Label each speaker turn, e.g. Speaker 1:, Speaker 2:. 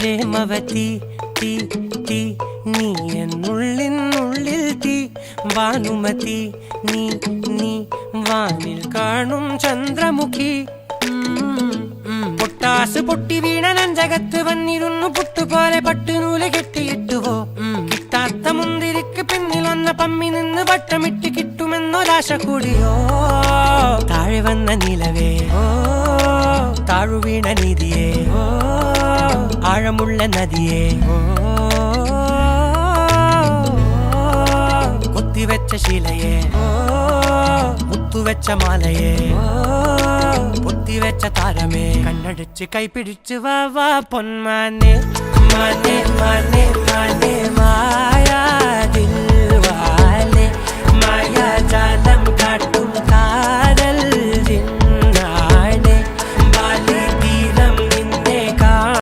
Speaker 1: പ്രേമവതി തീ തീ നീ എന്നുള്ളിൽ തീ ഭാനുമതി നീ നീ വാനിൽ കാണും ചന്ദ്രമുഖി പൊട്ടാസ് പൊട്ടി വീണ നെഞ്ചകത്ത് വന്നിരുന്നു പുട്ടുപോലെ പട്ടുനൂല് കെട്ടിയിട്ടുവോ കിട്ടാത്ത മുന്തിരിക്ക് പിന്നിൽ വന്ന പമ്മി നിന്ന് വട്ടമിട്ട് കിട്ടുമെന്നൊരാശ കൂടിയോ താഴെ വന്ന നിലവേ താഴു വീണ നിധിയേ ആഴമുള്ള നദിയേ കൊത്തിവെച്ച ശിലയേ മുത്തുവെച്ച മാലയേ പൊത്തിവെച്ച താരമേ കണ്ണടിച്ച് കൈപിടിച്ച് വാ വാ പൊന്മാനെ മാനെ മാനെ മാനെ മായാ ദിൽവാലെ മായാ ജാലം